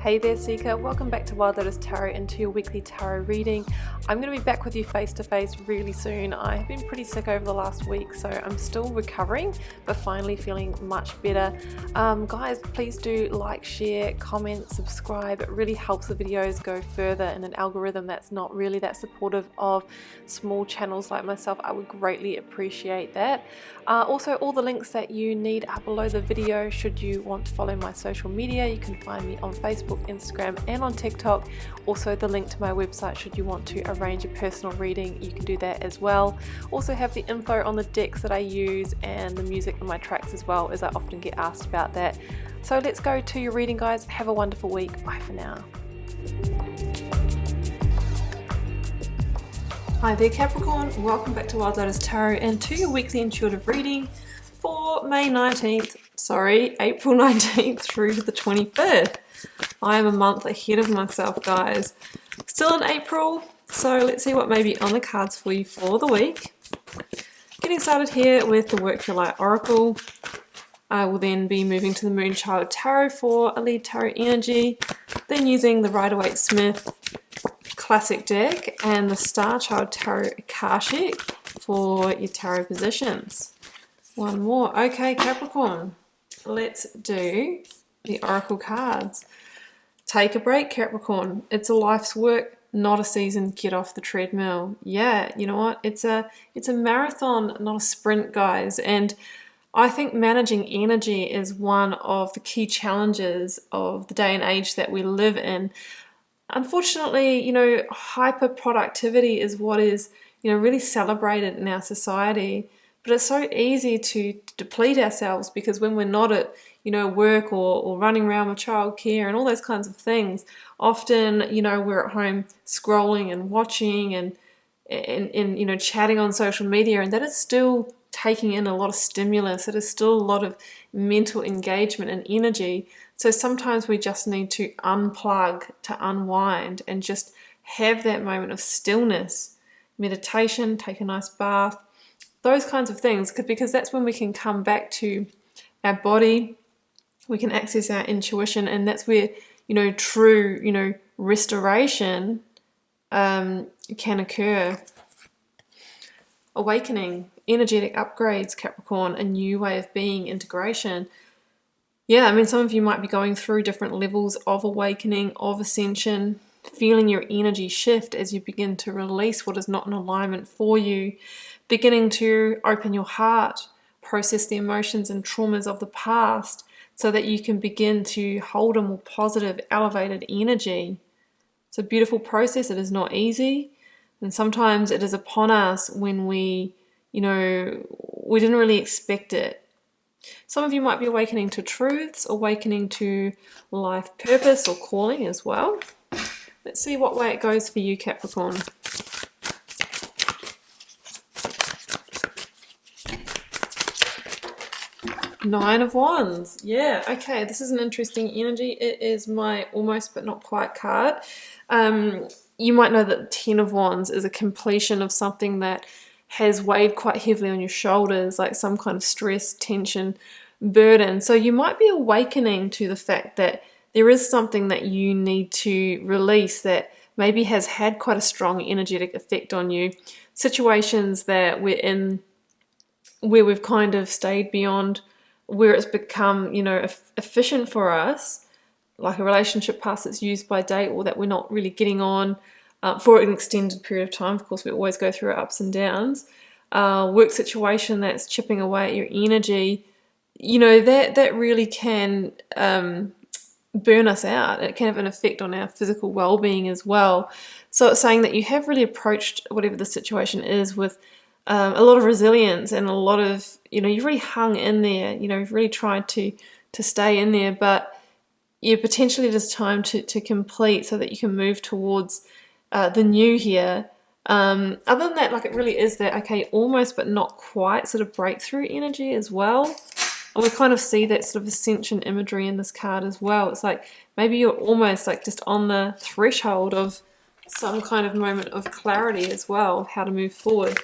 Hey there Seeker, welcome back to Wild Lotus Tarot and to your weekly tarot reading. I'm going to be back with you face to face really soon. I have been pretty sick over the last week, so I'm still recovering but finally feeling much better. Guys, please do like, share, comment, subscribe. It really helps the videos go further in an algorithm that's not really that supportive of small channels like myself. I would greatly appreciate that. Also, all the links that you need are below the video should you want to follow my social media. You can find me on Facebook, Instagram and on TikTok. Also the link to my website should you want to arrange a personal reading, you can do that as well. Also have the info on the decks that I use and the music on my tracks as well, as I often get asked about that. So let's go to your reading, guys. Have a wonderful week. Bye for now. Hi there Capricorn, welcome back to Wild Lotus Tarot and to your weekly intuitive reading for April 19th through to the 25th. I am a month ahead of myself, guys. Still in April, so let's see what may be on the cards for you for the week. Getting started here with the Work Your Light Oracle. I will then be moving to the Moonchild Tarot for a lead tarot energy, then using the Rider-Waite-Smith Classic deck and the Star Child Tarot Akashic for your tarot positions. One more. Okay, Capricorn, let's do the Oracle cards. Take a break, Capricorn. It's a life's work, not a season. Get off the treadmill. Yeah, you know what? It's a marathon, not a sprint, guys. And I think managing energy is one of the key challenges of the day and age that we live in. Unfortunately, you know, hyper productivity is what is, you know, really celebrated in our society. But it's so easy to deplete ourselves because when we're not at, you know, work or running around with childcare and all those kinds of things, often, you know, we're at home scrolling and watching and you know, chatting on social media, and that is still taking in a lot of stimulus. It is still a lot of mental engagement and energy. So sometimes we just need to unplug, to unwind, and just have that moment of stillness, meditation, take a nice bath, those kinds of things, because that's when we can come back to our body, we can access our intuition, and that's where, you know, true, you know, restoration can occur. Awakening, energetic upgrades, Capricorn, a new way of being, integration. Yeah, I mean, some of you might be going through different levels of awakening, of ascension, feeling your energy shift as you begin to release what is not in alignment for you, beginning to open your heart, process the emotions and traumas of the past so that you can begin to hold a more positive, elevated energy. It's a beautiful process. It is not easy. And sometimes it is upon us when we, you know, we didn't really expect it. Some of you might be awakening to truths, awakening to life purpose or calling as well. Let's see what way it goes for you, Capricorn. Nine of Wands. Yeah, okay, this is an interesting energy. It is my almost but not quite card. You might know that the Ten of Wands is a completion of something that has weighed quite heavily on your shoulders, like some kind of stress, tension, burden. So you might be awakening to the fact that there is something that you need to release that maybe has had quite a strong energetic effect on you. Situations that we're in where we've kind of stayed beyond where it's become, you know, efficient for us, like a relationship past that's used by date or that we're not really getting on for an extended period of time. Of course, we always go through our ups and downs. Work situation that's chipping away at your energy, you know, that really can burn us out. It can have an effect on our physical well-being as well. So it's saying that you have really approached whatever the situation is with a lot of resilience and a lot of, you know, you've really hung in there, you know, you've really tried to stay in there, but potentially it is time to complete so that you can move towards the new here. Other than that, like, it really is that, okay, almost but not quite sort of breakthrough energy as well. And we kind of see that sort of ascension imagery in this card as well. It's like maybe you're almost like just on the threshold of some kind of moment of clarity as well, how to move forward.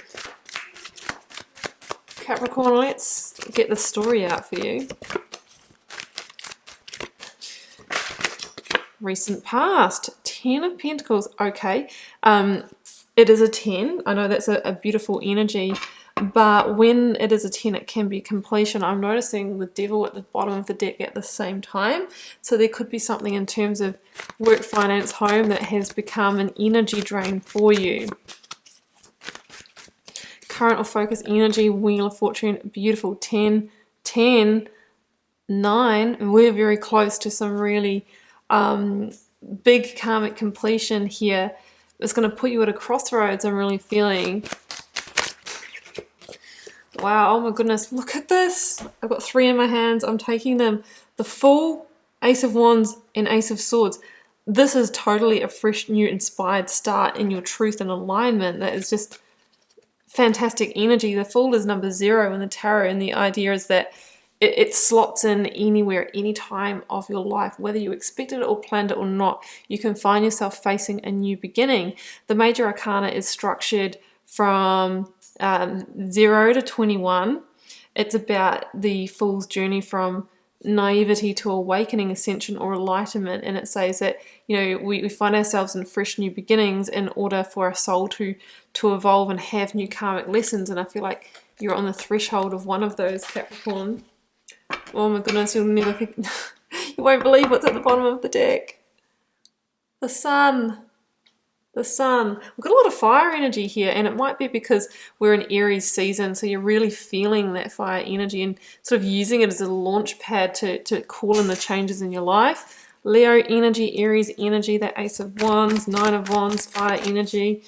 Capricorn, let's get the story out for you. recent past. 10 of Pentacles. Okay. It is a 10. I know that's a beautiful energy, but when it is a 10, it can be completion. I'm noticing the Devil at the bottom of the deck at the same time. So there could be something in terms of work, finance, home that has become an energy drain for you. Current or focus energy, Wheel of Fortune, beautiful. 10, 10, 9. And we're very close to some really big karmic completion here. It's going to put you at a crossroads. I'm really feeling. Wow, oh my goodness, look at this. I've got 3 in my hands. I'm taking them. The Fool, Ace of Wands, and Ace of Swords. This is totally a fresh, new, inspired start in your truth and alignment. That is just fantastic energy. The Fool is number 0 in the tarot, and the idea is that it slots in anywhere, any time of your life, whether you expected it or planned it or not. You can find yourself facing a new beginning. The major arcana is structured from 0 to 21. It's about the Fool's journey from naivety to awakening, ascension, or enlightenment. And it says that, you know, we find ourselves in fresh new beginnings in order for our soul to evolve and have new karmic lessons. And I feel like you're on the threshold of one of those, Capricorn. Oh my goodness, you'll never think, you won't believe what's at the bottom of the deck. The Sun. The Sun. We've got a lot of fire energy here, and it might be because we're in Aries season, so you're really feeling that fire energy and sort of using it as a launch pad to call in the changes in your life. Leo energy, Aries energy, that Ace of Wands, 9 of Wands, fire energy.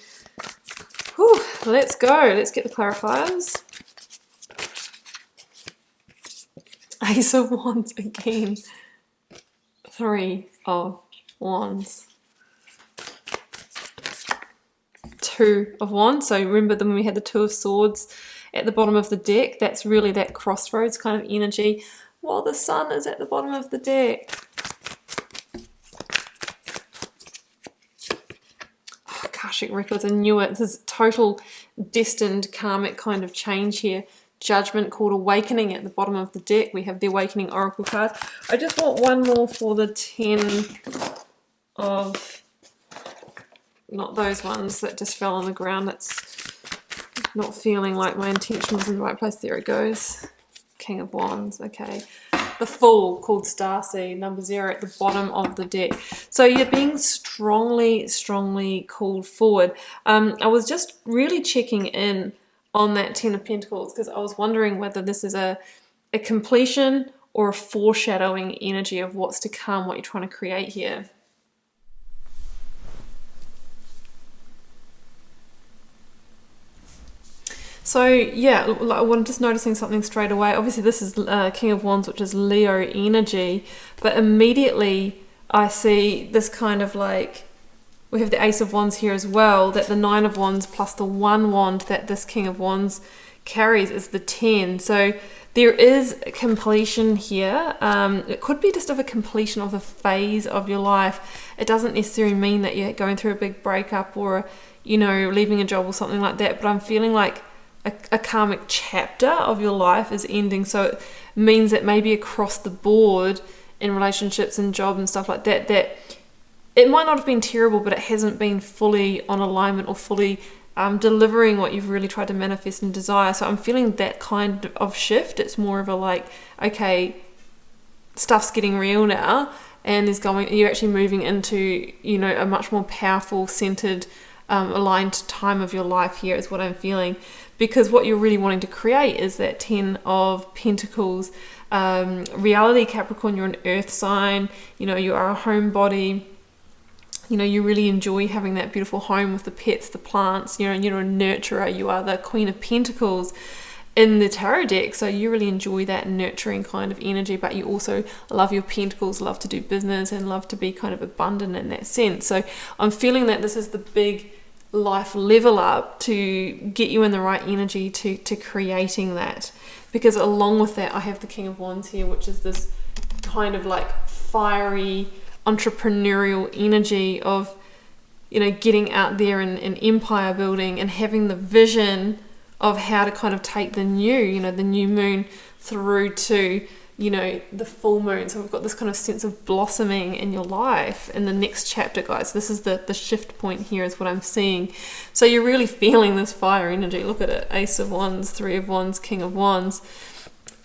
Whew, let's go. Let's get the clarifiers. Ace of Wands again. 3 of Wands. 2 of Wands. So remember when we had the 2 of Swords at the bottom of the deck, that's really that crossroads kind of energy, while the Sun is at the bottom of the deck. Oh, Akashic records, I knew it. This is total destined karmic kind of change here. Judgment, called Awakening at the bottom of the deck. We have the Awakening Oracle card. I just want one more for the 10 of, not those ones that just fell on the ground. That's not feeling like my intention was in the right place. There it goes. King of Wands. Okay. The Fool, called Starseed, number 0 at the bottom of the deck. So you're being strongly called forward. I was just really checking in on that 10 of Pentacles because I was wondering whether this is a completion or a foreshadowing energy of what's to come, what you're trying to create here. So yeah, I'm just noticing something straight away. Obviously this is King of Wands, which is Leo energy, but immediately I see this kind of like, we have the Ace of Wands here as well, that the 9 of Wands plus the 1 wand that this King of Wands carries is the 10. So there is completion here. It could be just of a completion of a phase of your life. It doesn't necessarily mean that you're going through a big breakup or, you know, leaving a job or something like that, but I'm feeling like a karmic chapter of your life is ending. So it means that maybe across the board in relationships and job and stuff like that, that it might not have been terrible, but it hasn't been fully on alignment or fully delivering what you've really tried to manifest and desire. So I'm feeling that kind of shift. It's more of a like, okay, stuff's getting real now, and you're actually moving into, you know, a much more powerful, centered, aligned time of your life here is what I'm feeling. Because what you're really wanting to create is that 10 of Pentacles reality. Capricorn, you're an earth sign, you know, you are a homebody. You know, you really enjoy having that beautiful home with the pets, the plants, you know, you're a nurturer. You are the Queen of Pentacles in the tarot deck. So you really enjoy that nurturing kind of energy, but you also love your pentacles, love to do business and love to be kind of abundant in that sense. So I'm feeling that this is the big life level up to get you in the right energy to creating that. Because along with that, I have the King of Wands here, which is this kind of like fiery, entrepreneurial energy of, you know, getting out there and empire building and having the vision of how to kind of take the new, you know, the new moon through to you know, the full moon. So we've got this kind of sense of blossoming in your life in the next chapter, guys. This is the shift point here is what I'm seeing. So you're really feeling this fire energy. Look at it. Ace of Wands, Three of Wands, King of Wands.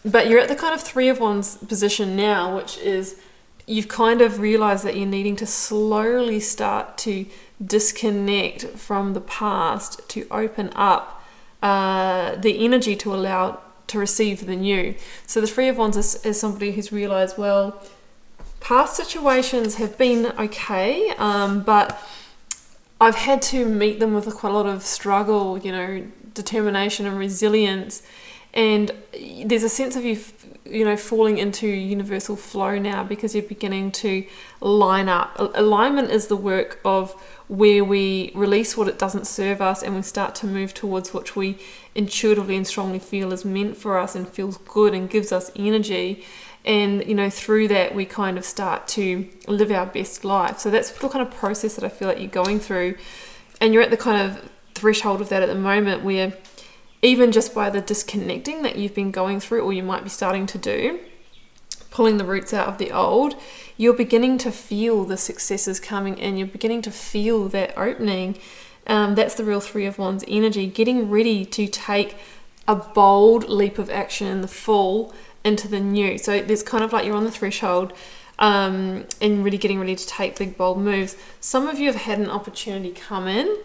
But you're at the kind of Three of Wands position now, which is you've kind of realized that you're needing to slowly start to disconnect from the past to open up the energy to allow to receive the new. So the Three of Wands is somebody who's realized, well, past situations have been okay, but I've had to meet them with quite a lot of struggle, you know, determination and resilience. And there's a sense of you know, falling into universal flow now because you're beginning to line up. Alignment is the work of where we release what it doesn't serve us and we start to move towards what we intuitively and strongly feel is meant for us and feels good and gives us energy. And, you know, through that we kind of start to live our best life. So that's the kind of process that I feel like you're going through. And you're at the kind of threshold of that at the moment where even just by the disconnecting that you've been going through, or you might be starting to do, pulling the roots out of the old, you're beginning to feel the successes coming in. You're beginning to feel that opening. That's the real Three of Wands energy, getting ready to take a bold leap of action in the full into the new. So there's kind of like you're on the threshold and really getting ready to take big, bold moves. Some of you have had an opportunity come in.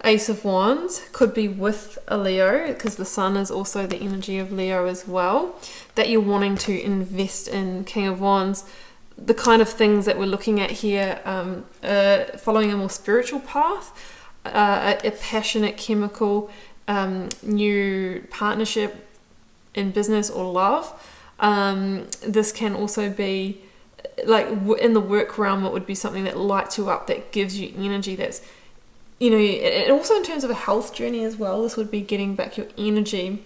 Ace of Wands could be with a Leo, because the Sun is also the energy of Leo as well, that you're wanting to invest in. King of Wands, the kind of things that we're looking at here, following a more spiritual path, a passionate chemical, new partnership in business or love. This can also be like in the work realm, it would be something that lights you up, that gives you energy, that's, you know, and also in terms of a health journey as well, this would be getting back your energy,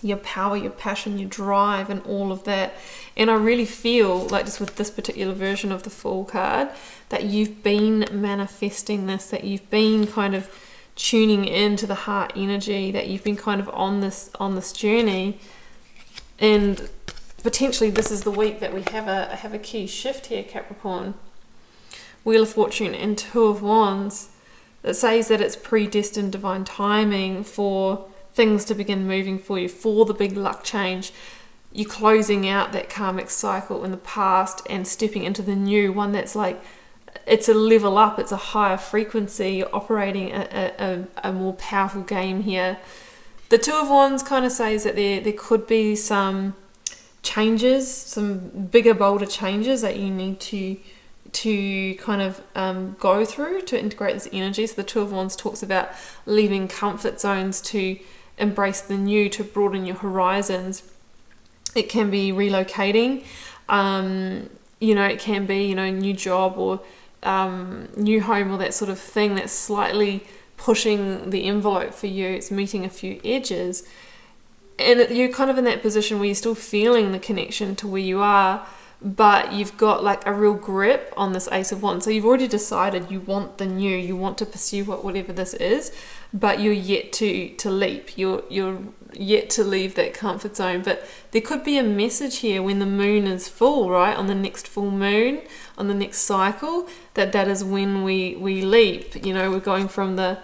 your power, your passion, your drive, and all of that. And I really feel like, just with this particular version of the Fool card, that you've been manifesting this, that you've been kind of tuning into the heart energy, that you've been kind of on this journey. And potentially this is the week that we have a key shift here, Capricorn. Wheel of Fortune and Two of Wands. That says that it's predestined divine timing for things to begin moving for you, for the big luck change. You're closing out that karmic cycle in the past and stepping into the new one that's like, it's a level up, it's a higher frequency, you're operating a more powerful game here. The Two of Wands kind of says that there could be some changes, some bigger, bolder changes that you need to kind of go through to integrate this energy. So the Two of Wands talks about leaving comfort zones to embrace the new, to broaden your horizons. It can be relocating, you know, it can be, you know, new job or new home or that sort of thing that's slightly pushing the envelope for you. It's meeting a few edges. And you're kind of in that position where you're still feeling the connection to where you are, but you've got like a real grip on this Ace of Wands. So you've already decided you want the new, you want to pursue whatever this is, but you're yet to leap. You're yet to leave that comfort zone. But there could be a message here when the moon is full, right? On the next full moon, on the next cycle, that is when we leap. You know, we're going from the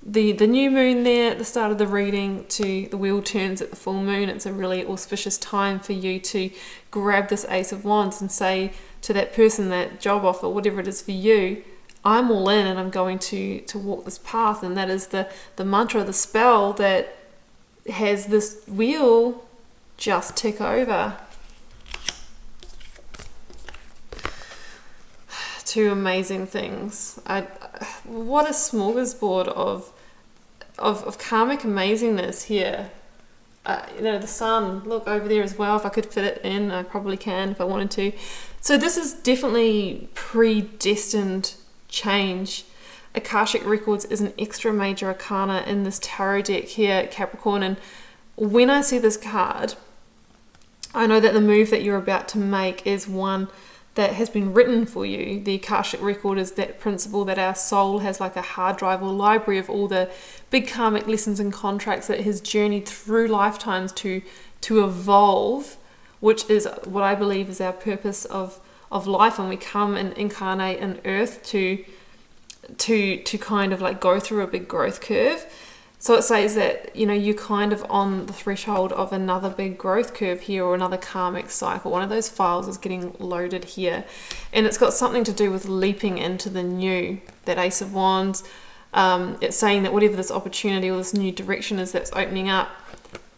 new moon there at the start of the reading to the wheel turns at the full moon. It's a really auspicious time for you to grab this Ace of Wands and say to that person, that job offer, whatever it is for you, I'm all in and I'm going to walk this path. And that is the mantra, the spell that has this wheel just tick over. Two amazing things. What a smorgasbord of karmic amazingness here. You know, the sun, look over there as well. If I could fit it in, I probably can if I wanted to. So this is definitely predestined change. Akashic Records is an extra major arcana in this tarot deck here, Capricorn. And when I see this card, I know that the move that you're about to make is one that has been written for you. The Akashic Record is that principle that our soul has like a hard drive or library of all the big karmic lessons and contracts that has journeyed through lifetimes to evolve which is what I believe is our purpose of life, when we come and incarnate on earth to kind of like go through a big growth curve. So it says that, you know, you're kind of on the threshold of another big growth curve here, or another karmic cycle. One of those files is getting loaded here, and it's got something to do with leaping into the new. That Ace of Wands, it's saying that whatever this opportunity or this new direction is that's opening up,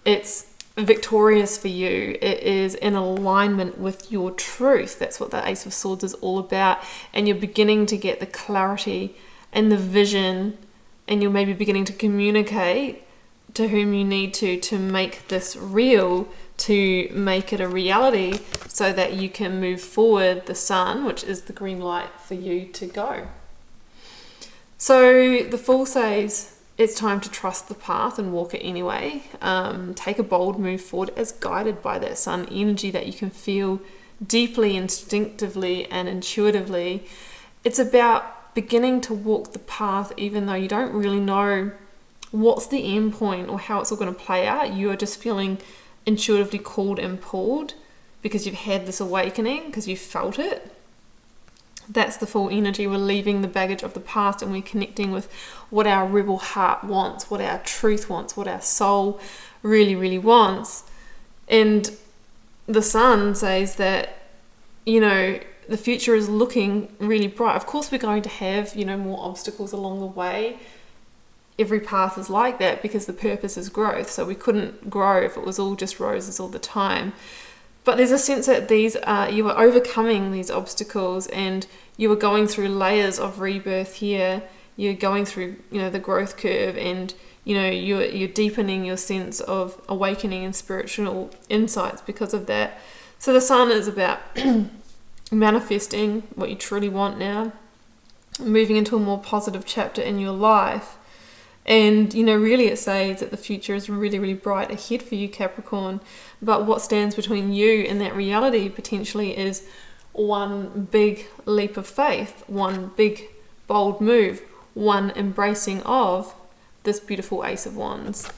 it's victorious for you. It is in alignment with your truth. That's what the Ace of Swords is all about. And you're beginning to get the clarity and the vision, and you're maybe beginning to communicate to whom you need to make this real, to make it a reality, so that you can move forward the sun, which is the green light for you to go. So the Fool says it's time to trust the path and walk it anyway. Take a bold move forward as guided by that sun energy that you can feel deeply, instinctively and intuitively. It's about beginning to walk the path even though you don't really know what's the end point or how it's all going to play out. You are just feeling intuitively called and pulled because you've had this awakening, because you felt it. That's the Full energy. We're leaving the baggage of the past and we're connecting with what our rebel heart wants, what our truth wants, what our soul really, really wants. And the sun says that, you know, the future is looking really bright. Of course, we're going to have, you know, more obstacles along the way. Every path is like that because the purpose is growth. So we couldn't grow if it was all just roses all the time. But there's a sense that you are overcoming these obstacles, and you are going through layers of rebirth here. You're going through, you know, the growth curve, and, you know, you're deepening your sense of awakening and spiritual insights because of that. So the sun is about manifesting what you truly want now, moving into a more positive chapter in your life. And, you know, really it says that the future is really, really bright ahead for you, Capricorn. But what stands between you and that reality potentially is one big leap of faith, one big bold move, one embracing of this beautiful Ace of Wands.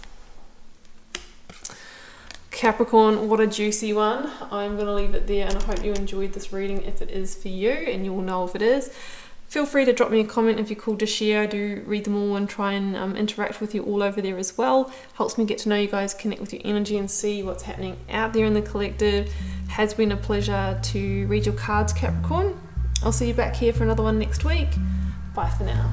Capricorn, what a juicy one. I'm going to leave it there, and I hope you enjoyed this reading if it is for you, and you will know if it is. Feel free to drop me a comment if you're called to share. I do read them all and try and interact with you all over there as well. Helps me get to know you guys, connect with your energy and see what's happening out there in the collective. Has been a pleasure to read your cards, Capricorn. I'll see you back here for another one next week. Bye for now.